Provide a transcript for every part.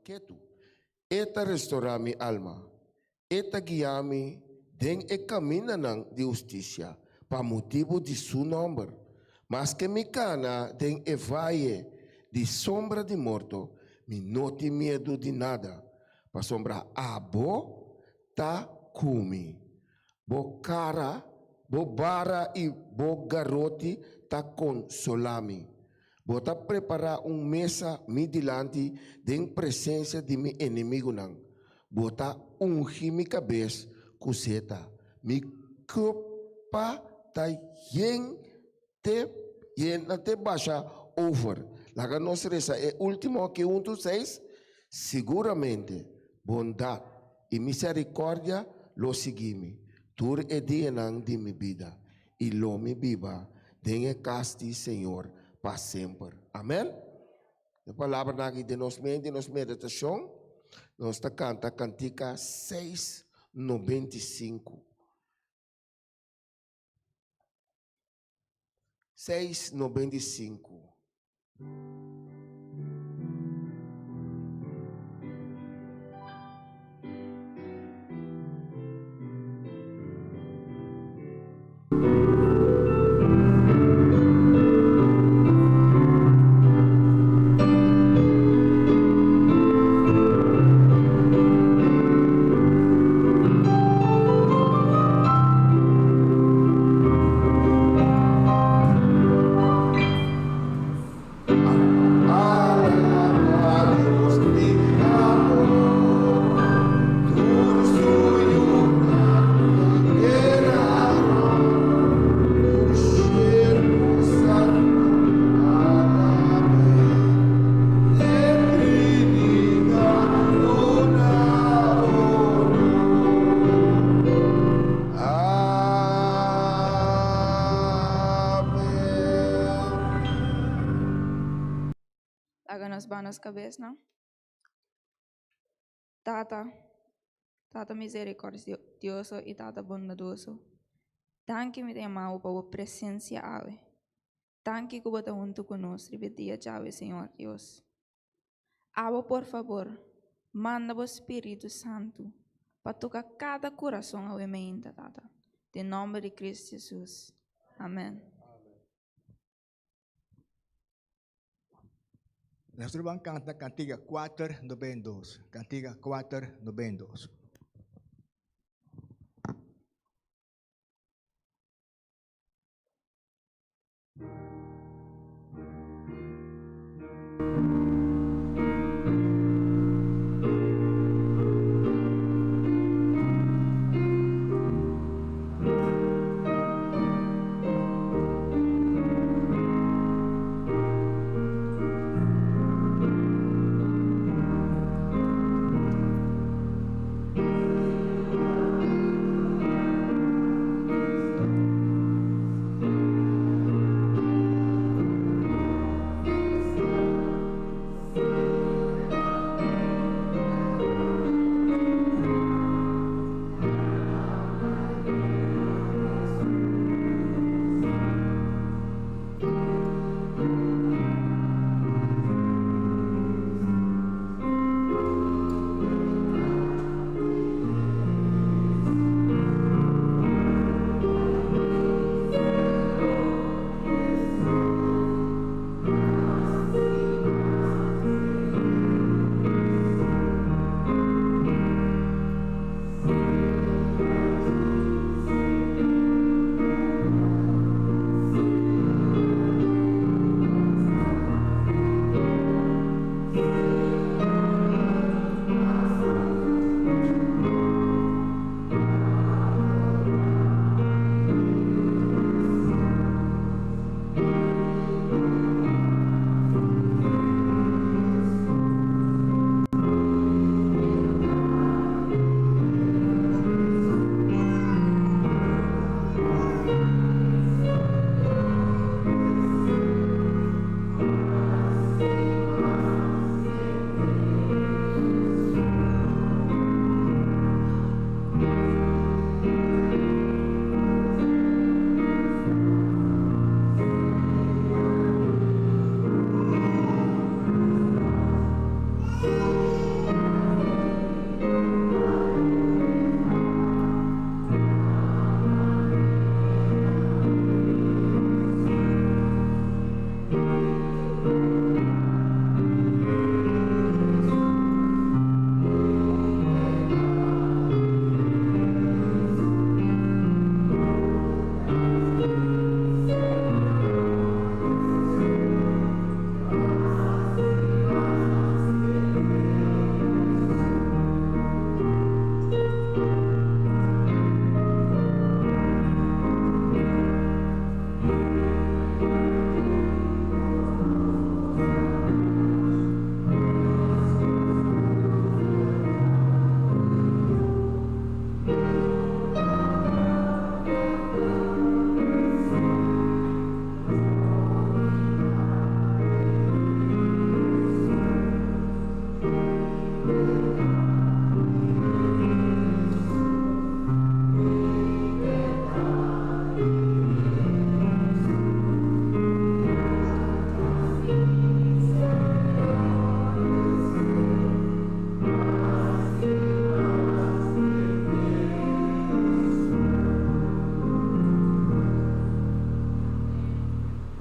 ketu. Eta restaurar mi alma. Eta guiar-me den e caminho de justiça, para motivo de seu nome. Mas que me cana den e valle de sombra de morto, me não tem medo de nada. Para sombra abo tá cumi. Bo cara, bo bara e bo garote tá consolami. Bo tá preparar mesa me dilante den presença de mi inimigo não. Bo tá ungir mi cabeça cuseta. Mi copa tá yen te baixa over. Laga nós reza é último que 1:6. Seguramente bondade e misericórdia lo seguime. Tur e dia nang de mi vida e lo me viva den e casti Senhor para sempre. Amém? A palavra aqui de nos meditação, nós canta cantica 6:95. 6:95. Nas cabeças, não? Tata misericordioso e Tata bondadoso. Tanque me amado por a presença ave. Tanque que bota junto conosco e dia chave, Senhor Deus. Abo, por favor, manda o Espírito Santo para tocar cada coração ao mente, Tata. Em nome de Cristo Jesus. Amém. Nós vamos cantar Cantiga 4:92. Cantiga 4:92.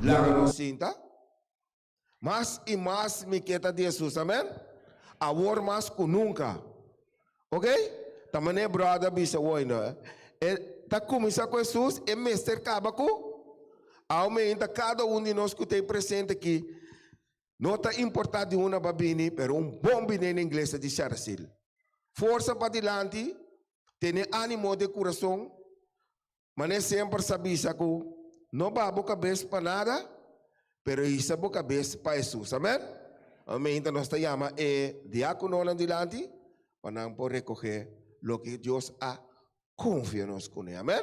Laga cinta. Mas e mais me queda de Jesus, amém? Awor mais que nunca. Ok? Tamane brother bisa woina. Tá começa com Jesus e mestre cabaco. Aumenta cada de nós que tem presente aqui. Nota importante de uma babini, pero bom bine inglês de Characil. Força para dilante, tem ânimo de coração, mas sempre sabia que não babo cabeça para nada, pero isa bo cabeça para Jesus. Amém? Amém. Então nós chama diácono lá dilante, para não poder recoger lo que Deus ha confiado com ele. Amém?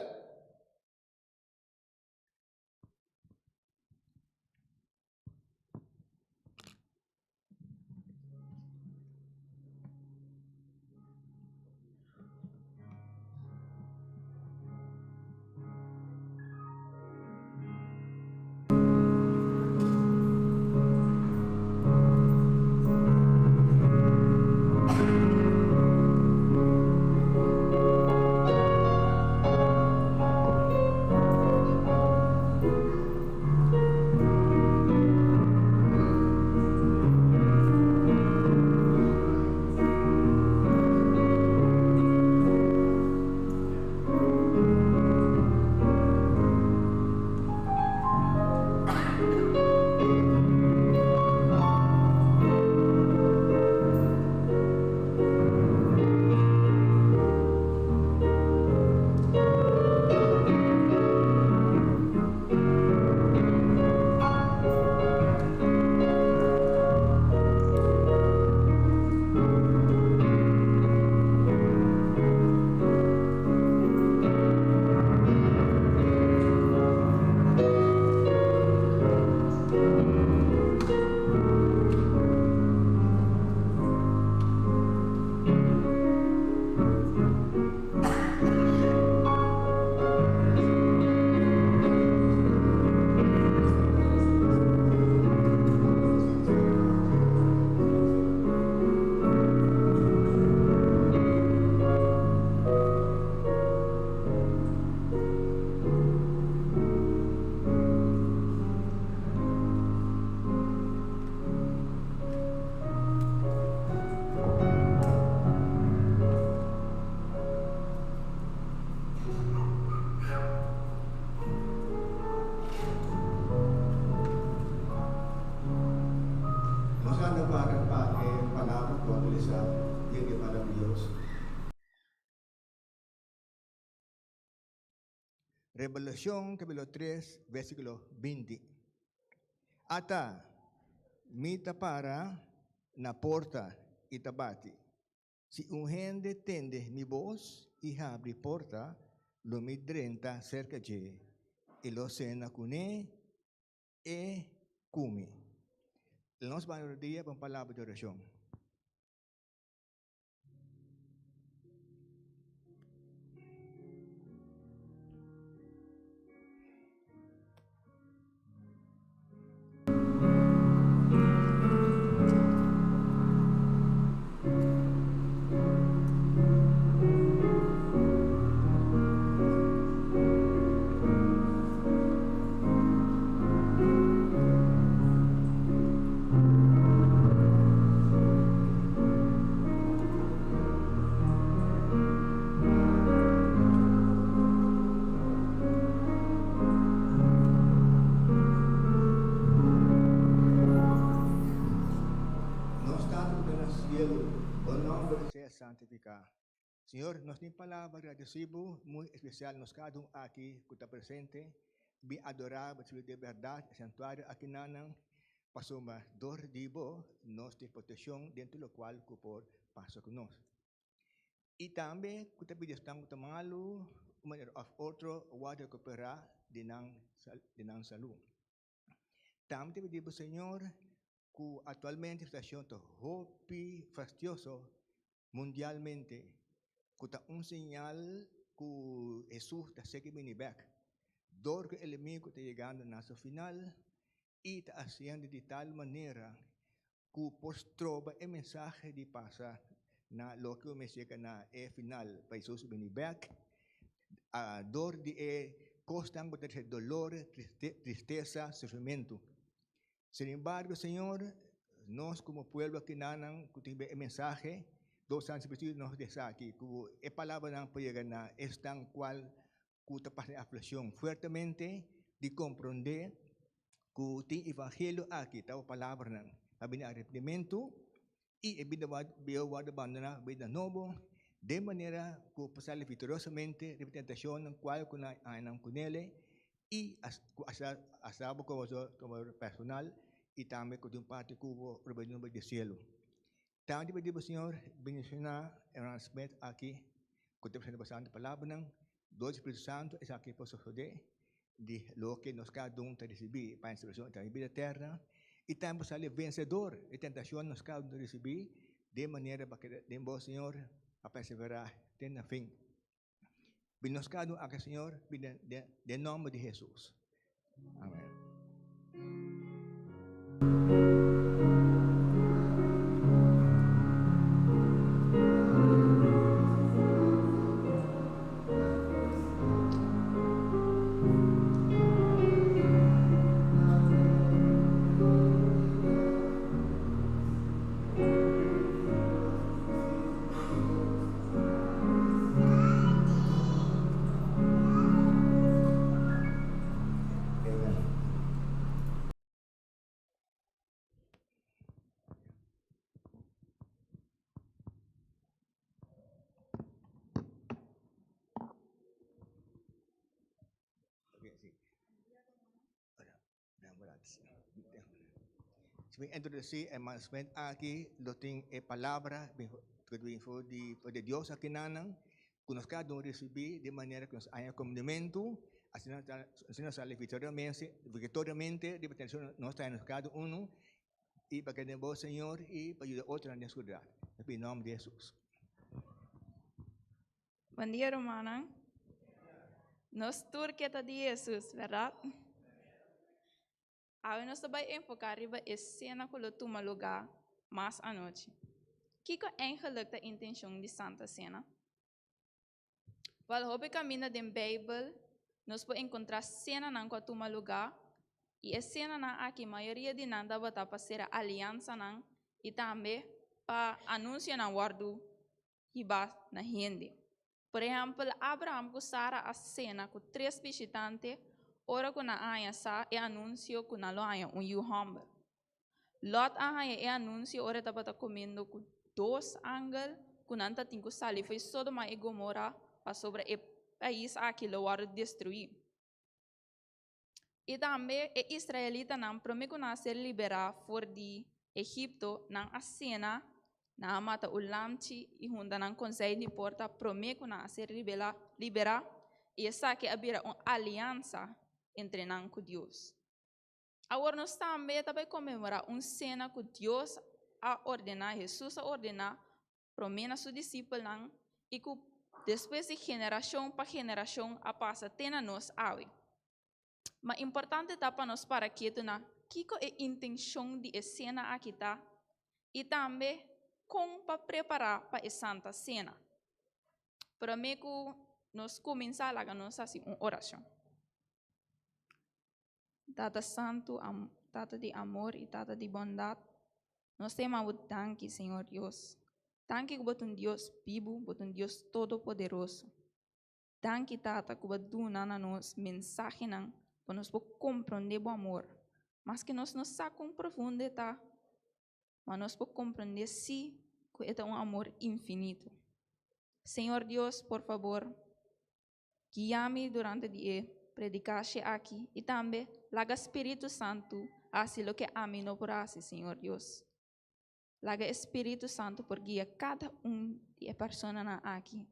Revelación capítulo 3, versículo 20. Ata, mita para na porta itabati. Si un gente tende mi voz y abre porta, lo midrenta cerca de, y lo cena cune e cumi. Nós vamos dia para palavra de oração. Santificar. Senhor, nós temos palavra agradecido, muito especial, nós cada aqui que está presente, bem adorável, de verdade, santuário aqui nanang, passou uma dor de bo, nós temos proteção dentro do qual o por passa conosco. E também, que está pedindo estamos tomando, outro water cooperar de nan saúde. Também pedimos, Senhor, que atualmente está sendo hopi fastidioso mundialmente, que está señal que Jesús está seguindo back. Dor que el enemigo está llegando a su final y está haciendo de tal manera que postroba el mensaje de pasa na lo que me llega na final para Jesús venir back. A dor de constan de dolor, tristeza, sufrimiento. Sin embargo, Señor, nós como pueblo aqui nanan, que tem o mensaje, dos anos Espírito nos deixa aqui, que a palavra não pode chegar na esta qual que está passando aflição fortemente de compreender que tem evangelho aqui, tá a palavra não, a vida arrependimento e a vida vai abandonar a vida novo, de maneira que passar vitoriosamente a tentação qual que não com ele e asabo como personal e também com um parte que o rebanho do cielo. Então, de pedir Senhor, bendicionar Hermano Smith aqui, com o tempo bastante palavra não, do Espírito Santo, é aqui para suceder de lo que nos cada um está receber para a instrução da vida eterna e também para ser vencedor de tentação nos cada um receber de maneira para que de bom Senhor a perseverar até no fim. Nos cada um aqui Senhor, de nome de Jesus. Amém. Se introduzir Hermano Smith aqui, lo tem a palavra de Deus aqui nanan, que nós cada um receber de maneira que nós haya comunimento, assim nós saímos vitoriamente, de atenção nós temos cada um, e para que o Senhor e para ajudar outros a escutar. Em nome de Jesus. Bom dia, hermana. Nós turqueta de Jesus, verdade? Agora nós vamos enfocar riba a cena que toma lugar mais à noite. Que é eigenlijk a intenção de Santa Cena? Wel, hoop ik camina de Bijbel, nós podemos encontrar cena não que toma lugar e a cena não aqui maioria de nada vai para ser a aliança não e também para anunciar na guardo riba na gente. Por exemplo, Abraham com Sara a cena com 3 visitantes. Ora kuna aya sa e anuncio kuna lo aya humble. Lot aya e anuncio ora tabata comendo com 2 angel kuna anta tinko sali foi Sodoma e Gomorra para sobre o país aqui lo war destruir. E também e israelita não promete na ser liberar for de Egipto não a cena na mata o lamchi e hunda não consegue de porta promete na ser liberar e essa que abrir uma aliança entre nós com Deus. Agora nós também comemorar uma cena que Deus a ordenar, Jesus a ordenar, promena seu discípulo e que depois de geração para geração a passa tena nós awe. Mas importante para nós para que tu na que é a intenção de cena aqui tá e também como para preparar para a Santa Cena. Para mim que nós começar a nós assim uma oração. Tata Santo, Tata de amor e Tata de bondade, nós temos o tanque, Senhor Deus. Tanque que botam Deus vivo, botam Deus todo-poderoso. Tanque, Tata, que botam na nós mensagem para nós compreender o amor. Mas que nós não sacam profundo, tá? Mas nós podemos compreender sim que é um amor infinito. Senhor Deus, por favor, guia-me durante o dia. Predicar-se aqui e também laga Espírito Santo assim o que a mim não porase, Senhor Deus. Laga Espírito Santo por guia cada de pessoa aqui.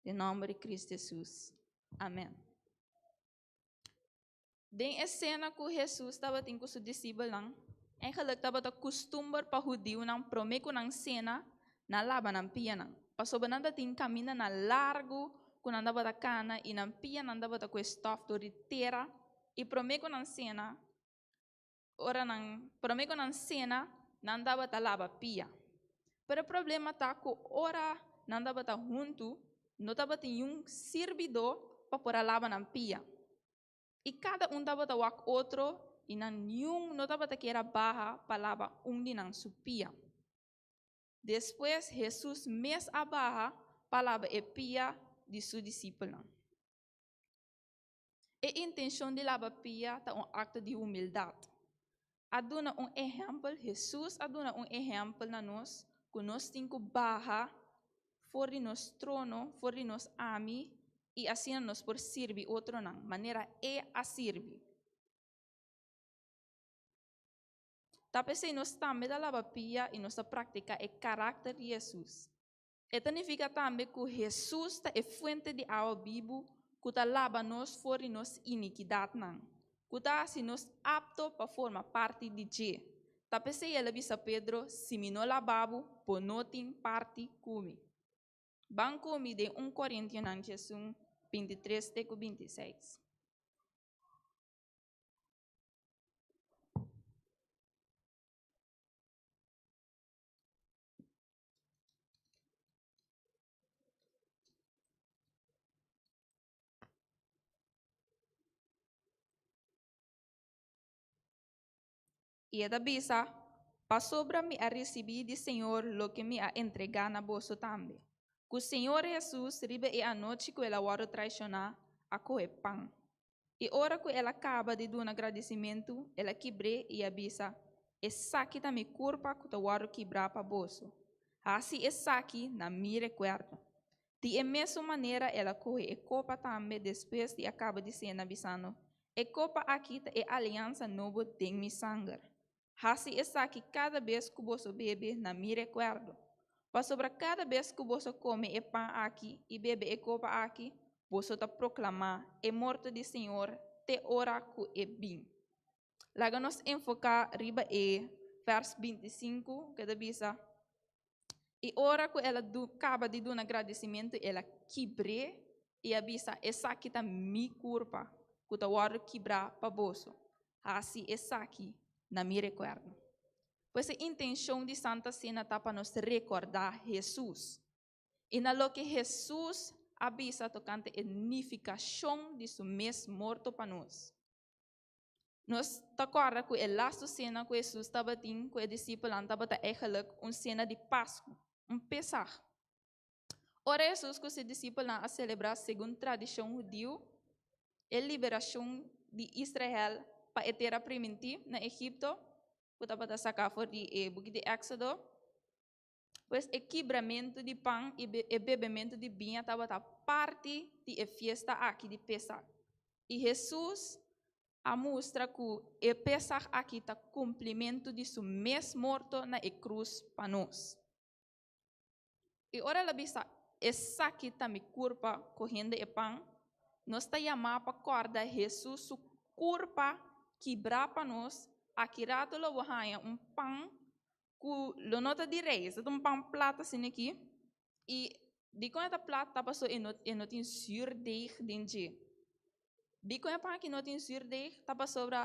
Em nome de Cristo Jesus. Amém. Den cena que Jesus estava tendo com seus discípulos, eigenlijk estava a costume para judeu não prometo não cena na lava não pia não. Passou bananda tem caminho na largo quando andava da cana e não pia andava da com estof de terra e prometo não cena ora não prometo não cena não andava da lava pia. Pero o problema tá que ora não andava da junto não estava tem servidor para pôr a lava não pia. E cada estava tawak outro, e nenhum não estava que era barra, palavra de não supia. Depois, Jesus mes a barra, palavra pia de seu discípulo. A intenção de lava pia é um acto de humildade. Aduna exemplo, Jesus aduna exemplo na nós, que nós temos que barra fora de nosso trono, fora de nosso ami, e assim nós por servir outro não, maneira a servir. Tapi se nós também da lava pia e nós prática o caráter de Jesus. E significa também que Jesus é fonte de água viva, que está lava nós fora de nossa iniquidade não. Que está se nós apto para formar parte de G. Tapi se ele bisa Pedro, se me não lavabo, por não tem parte comigo. Banco me de 1 Coríntios 23, 26. E ela bisa, para sobra me a receber do Senhor lo que me a entregar na bolsa também. Que o Senhor Jesus ribe e a noite que ela vai traicionar a coe pão. E hora que ela acaba de dar um agradecimento, ela quebre e avisa, essa aqui tá me curva que eu vou quebrar para bolso. Assim essa aqui na me recuerdo. De mesma maneira ela corre e copa também depois de acaba de ser avisando. E copa aqui é aliança nova de mi sangue. Assim essa aqui cada vez que você bebe na me recuerdo. Para sobre cada vez que você come e pão aqui e bebe e copa aqui, você está proclamar e morto do Senhor te ora que é bem. Lá nós enfocar riba e vers 25 que diz e ora que ela acaba de dar um agradecimento, ela quebre e avisa essa aqui tá me curva que tá hora quebrar para bolso. Assim essa aqui na me recuerdo. Pois a intenção de Santa Cena tá para nos recordar Jesus. E na lo que Jesus avisa tocante a unificação de seu mesmo morto para nós. Nós te acorda que a last cena que Jesus estava tendo com os discípulos estava eigenlijk uma cena de Páscoa, Pesach. Ora Jesus com seus discípulos a celebrar segundo a tradição judeu a liberação de Israel para a terra primitiva na Egipto, que estava sacar fora de buque de Éxodo. Pois o quebramento de pão e bebimento de vinho estava parte da festa aqui de Pesach. E Jesus a mostra que o Pesach aqui está cumprimento de seu mesmo morto na cruz para nós. E ora ela bisa, essa aqui está me curva correndo e pão, nós está chamando para corda Jesus su curva quebrar para nós, aqui rato lo vahaya pão que lo nota de reis, é pão plata assim aqui, e de quando a plata passou e não tem surdeig dentro. De quando a pão que não tem surdeig, está sobre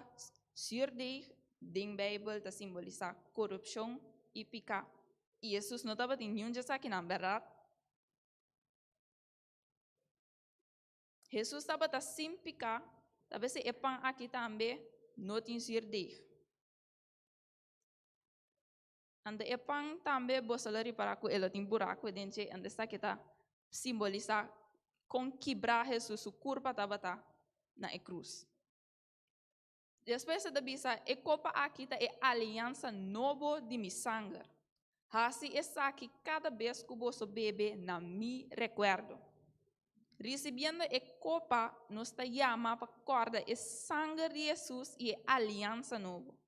surdeig, dentro da Bíblia, está simbolizar corrupção e pecado. E Jesus não estava tendo nenhum disso aqui, não, verdade? Jesus estava sem pecado, talvez o pão aqui também não tem surdeig. Anda e pang também bosalari para que ela tem buraco dentro anda está que tá simboliza com quebrar Jesus o curva tava na cruz. Depois da bisa e copa aqui tá é aliança novo de mi sangue. Assim essa aqui cada vez que você bebe na mi recuerdo. Recebendo e copa nos está chama para corda e sangue de Jesus e aliança novo.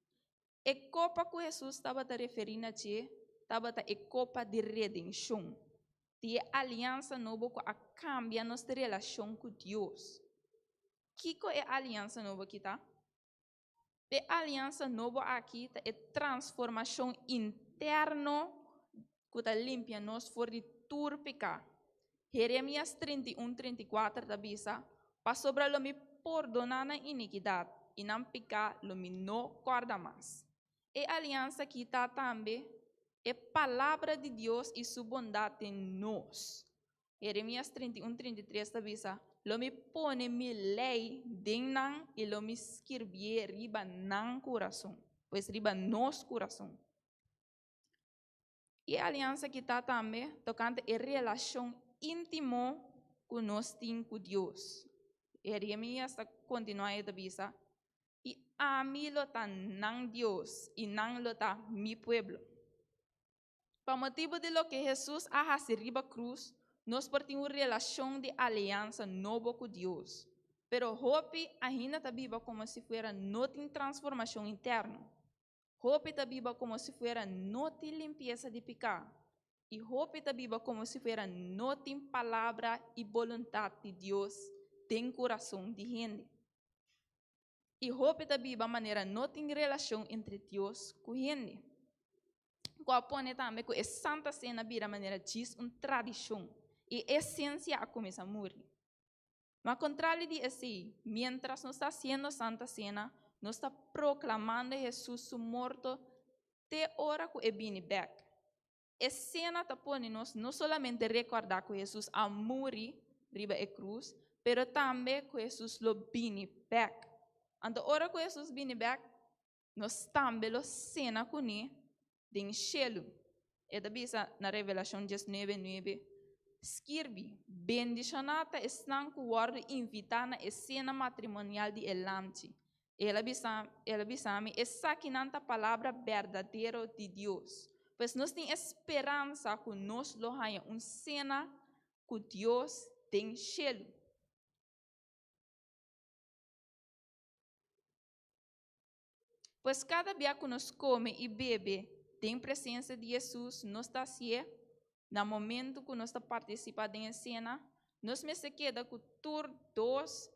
E copa que Jesus estava a referindo a ti, estava a copa de redenção. De aliança nova que cambia nossa relação com Deus. Que é a aliança nova aqui, tá? A aliança nova aqui é transformação interna que está limpia nós fora de tudo pecado. Jeremias 31, 34 da bisa, para sobre lo me perdonar na iniquidade e não pecar lo me não guarda mais. E a aliança que está também é palavra de Deus e sua bondade em nós. Jeremias 31, 33 avisa, lo me pone mi lei dentro e lo me escrever riba nan coração, pois riba nos coração. E a aliança que está também tocante a relação íntima que nós temos com Deus. E a minha está continuar a visa. E a mim lo está nan Deus e nan lo está mi pueblo. Por motivo de lo que Jesus ha riba cruz, nós temos uma relação de aliança nova com Deus. Pero hope ainda está viva como se fosse não tem transformação interna. Hope está viva como se fosse não tem limpeza de pecado. E hope está viva como se fosse não tem palavra e vontade de Deus tem coração de gente. E hope está viva de maneira não tem relação entre Deus com gente. Quando também que a Santa Cena vira maneira diz uma tradição e essência a começar a morrer. Mas contrário de assim, mientras nós está sendo Santa Cena, nós está proclamando Jesus morto até hora que ele vem back. A cena está pondo nós não somente recordar que Jesus a morrer riba a cruz, pero também que Jesus lo vem back. Ante hora que Jesus vem back, nós também lo cena com ele em cielo. E da bisa na Revelação 19:9 escreve: bendicionata estão com o invitar na cena matrimonial de Elamti. Ela bisa-me essa que nanta palavra verdadeira de Deus. Pois nós temos esperança que nós lo haya uma cena com Deus em cielo. Pois cada dia que nós come e bebe tem presença de Jesus, nós está assim, no momento que nós está participando da cena, nós me se queda com dois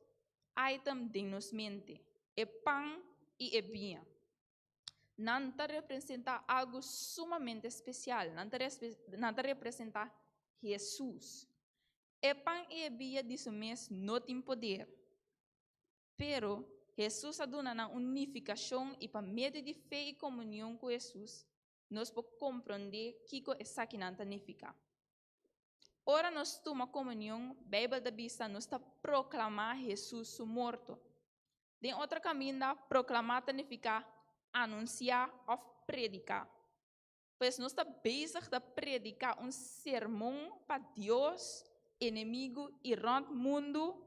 itens de nos mente, o pão e o vinho. Não representa algo sumamente especial, não representa Jesus. O pão e o vinho de seu mês não tem poder, pero Jesus aduna na unificação e para meio de fé e comunhão com Jesus, nós podemos compreender que essa que não significa. Ora nós toma comunhão, Bíblia da vista nós está proclamar Jesus morto. De outra caminho, proclamar significa anunciar ou predicar. Pois nós está bezig de predicar um sermão para Deus, inimigo e rond mundo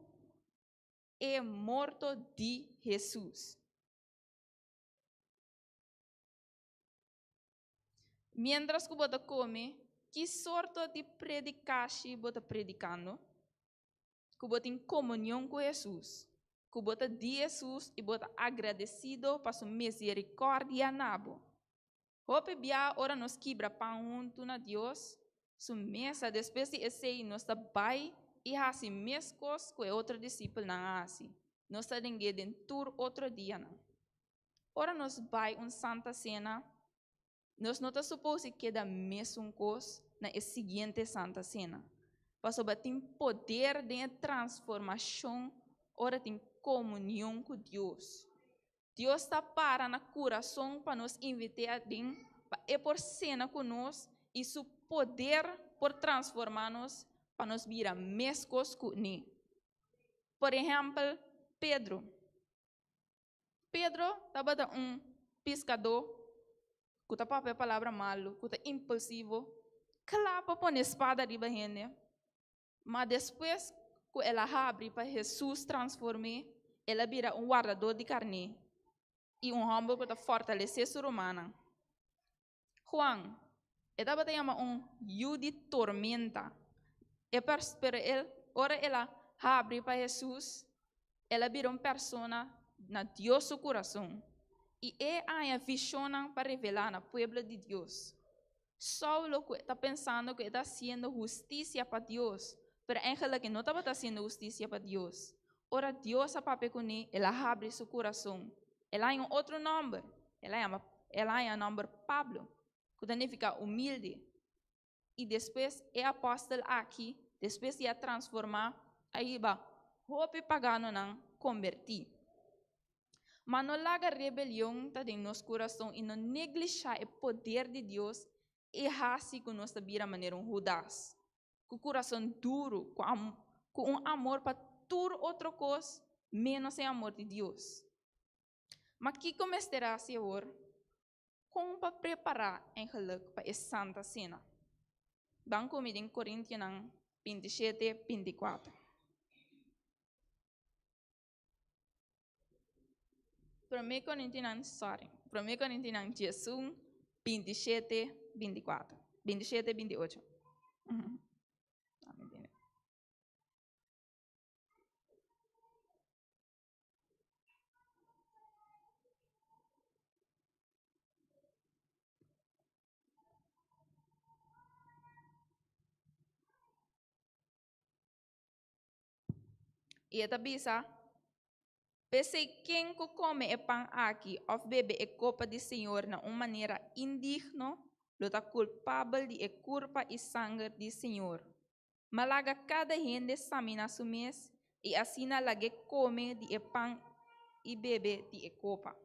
é morto de Jesus. Mientras que você come, que sorte de predicação você está predicando? Que você tem comunhão com Jesus. Que você de Jesus e você agradecido por sua misericórdia nabo. Hope bia ora nos quebra pão junto na Deus. Sua mesa depois de esse nós está bai e assim mescos com outro discípulo na assim. Nós está dentro tour outro dia não. Ora nós bai santa cena. Nós não está suposto que da mesma coisa na seguinte santa cena. Mas tem poder de transformação, ora tem comunhão com Deus. Deus está para no coração para nos invitar a por cena conosco e seu poder por transformar-nos para nos virar mescos com Ele. Por exemplo, Pedro estava pescador. Kuta pa a palavra malo, kuta impulsivo, clapa por espada de barrene. Mas depois que ela abre para Jesus transformar, ela vira guardador de carne e homem que fortalece sua romana. Juan, estava chamando yu de tormenta. E pero ora ela abre para Jesus, ela vira pessoa na Deus seu coração. E a visão para revelar na pueblo de Deus. Saulo está pensando que está fazendo justiça para Deus, mas eigenlijk não estava fazendo justiça para Deus. Ora Deus a papai com ele, ela abre seu coração. Ela tem outro nome, ela é o nome Pablo, que significa humilde. E depois é apóstolo aqui, depois de transformar, aí vai, hope pagano não convertir. Mas não larga rebelião em nosso coração e não negligencia o poder de Deus e assim que nós vira maneira Judas. Com o coração duro, com amor para tur outra coisa, menos é amor de Deus. Mas que começará a ser como para preparar em geluk para a Santa Cena. Dan como em Coríntios 27, 24. 1 Coríntios 27, 24. 27, 28. E esta bisa, pese quem come o pão aqui ou bebe a copa do Senhor de uma maneira indigna, lo está culpável de a culpa e sangue do Senhor. Malaga cada gente examina su mês e assim lague come de pão e bebe de copa.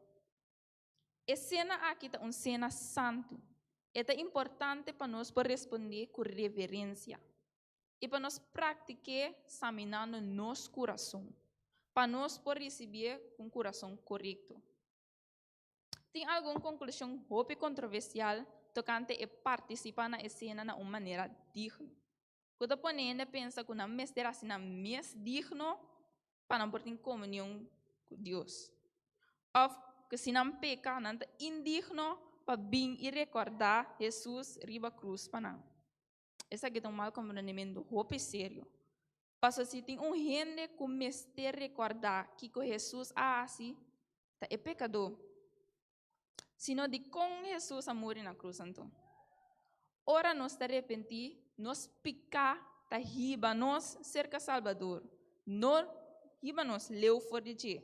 A cena aqui é uma cena santo. É importante para nós por responder com reverência. E para nós praticar examinando nosso coração. Para nós por receber com coração correto. Tem alguma conclusão hope controversial tocante a participar na cena de uma maneira digna? Quando a ponente pensa que não será assim mais digno para não ter comunhão com Deus. Ou que se não peca, não é indigno para vir e recordar Jesus riba cruz para não. Esse aqui é um mal compreendimento hope sério. Para se tem gente que mestre recordar que Jesus assim é pecador. Sino de com Jesus a morrer na cruz então. Ora nós te arrepentir, nós picar, ta riba nós cerca Salvador. Nós riba nós leu for de ti.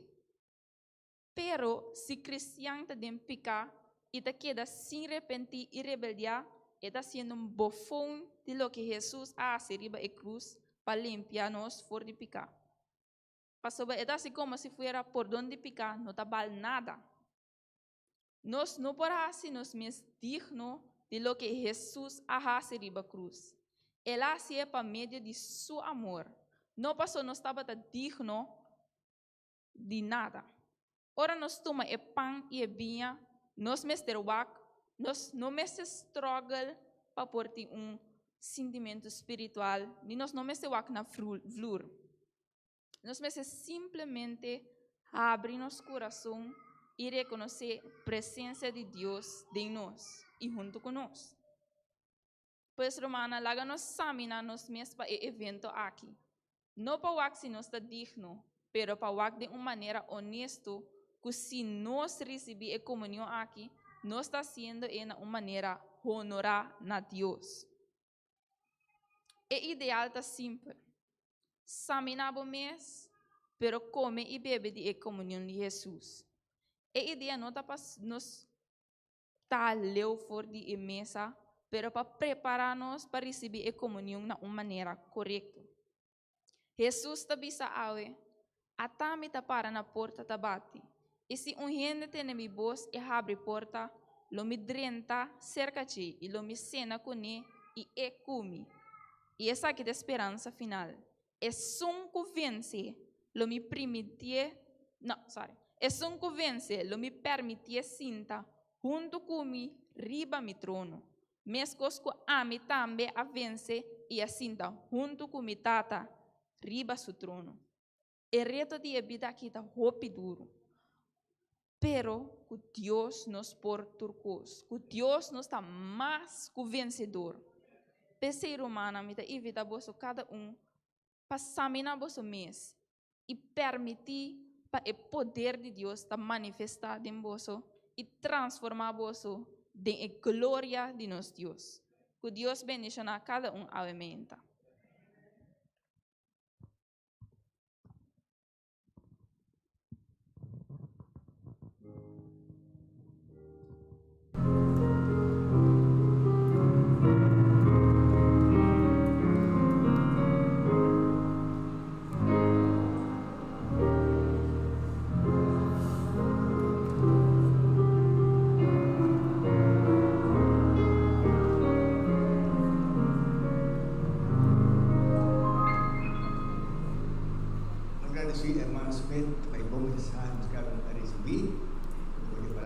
Pero se cristiano te dem picar e te queda sem arrepentir e rebeldia, está sendo um bofão de lo que Jesus hace riba a cruz para limpiar nós for de picar. Pastor, é assim como se fuera por donde picar, não tá bal nada. Nós não podemos ser nos mais dignos de lo que Jesus hace riba cruz. Ele hace para meio de seu amor. Não passou nós estava digno de nada. Ora nós toma o pão e a vinha, nós mestre wak, nós não mestre struggle para por ter sentimento espiritual, e nós não mestre wak na flor. Nós mestre simplesmente abrir nosso coração e reconhecer a presença de Deus em nós e junto conosco. Pois, Romana, laga nós examinar nós mesmos para o evento aqui. Não para wak se nós está digno, pero para wak de uma maneira honesta, que se nós recebemos a comunhão aqui, nós está sendo de uma maneira honorar na Deus. O ideal está simples. Examinar o mês, pero come e bebe de comunhão de Jesus. A ideia não está para nós leu for de mesa, pero para preparar-nos para receber a comunhão de uma maneira correta. Jesus está bisa awe, atami ta para na porta ta bate. E se gente tem mi voz e abre a porta, lo me drenta cerca de e lo me cena com ele e come. E essa aqui é a esperança final. É só que vence, lo me permitir, é só que vence, lo me permitir sinta junto comigo riba mi trono. Mescos que ame também a vence e a sinta junto com mi tata riba su trono. O reto de vida aqui está hopi duro. Pero que Deus nos por turcos, que Deus nos está mais que vencedor. Pensei romana, me evita você cada para examinar você mês e permitir para o poder de Deus estar manifestado em você e transformar você em a glória de nosso Deus. Que Deus bendiga cada aumenta.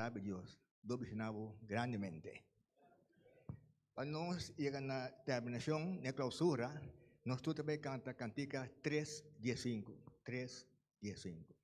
sabe Dios, doble grandemente. Cuando nos llega a la terminación de clausura, nosotros también canta cantica 3:15. 3:15.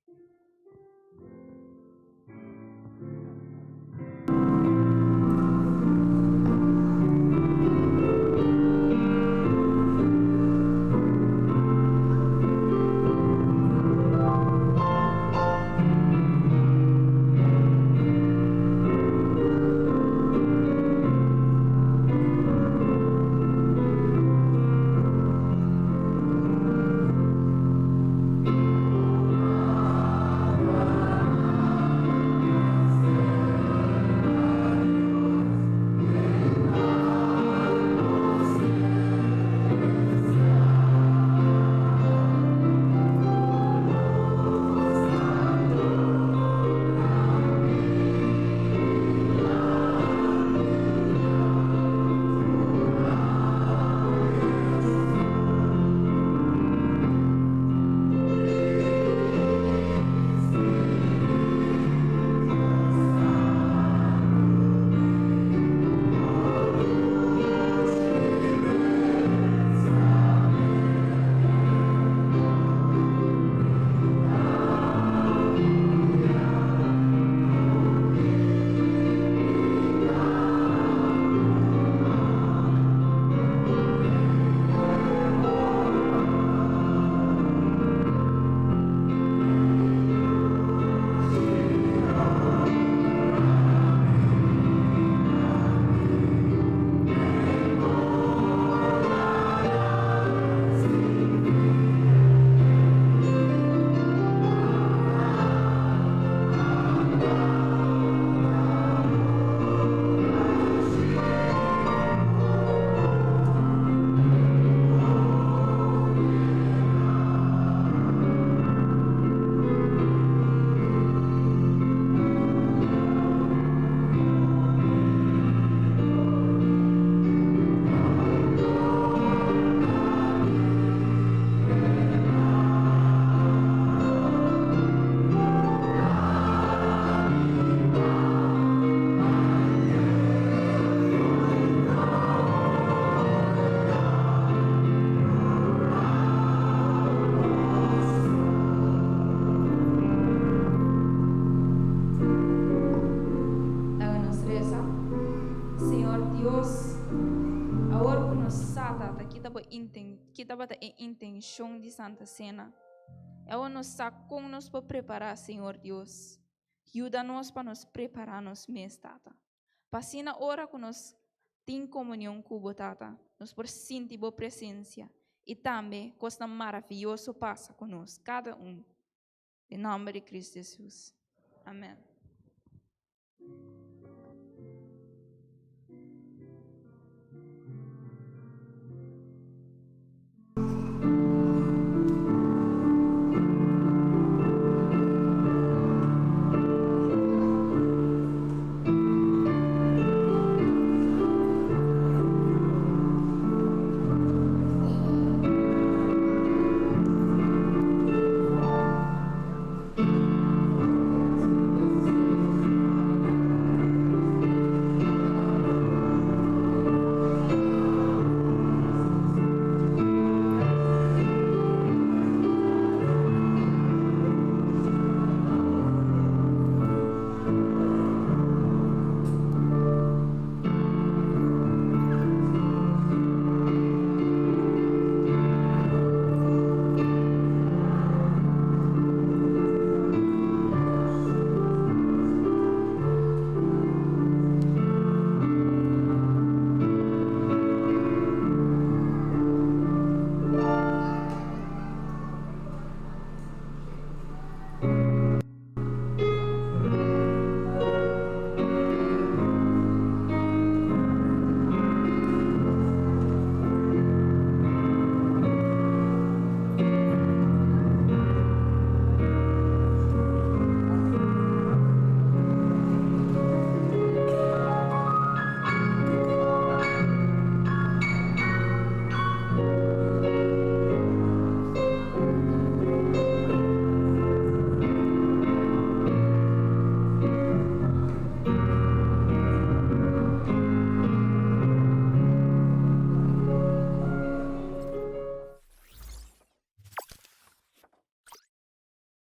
Kita bata a intenção de Santa Cena. Ela nos sacou-nos para preparar, Senhor Deus. Ajuda-nos para nos preparar-nos mesmo, Tata. Passina hora que nós tem comunhão com o Tata, nos por sentir a presença. E também, coisa maravilhosa passa conosco, cada um. Em nome de Cristo Jesus. Amém.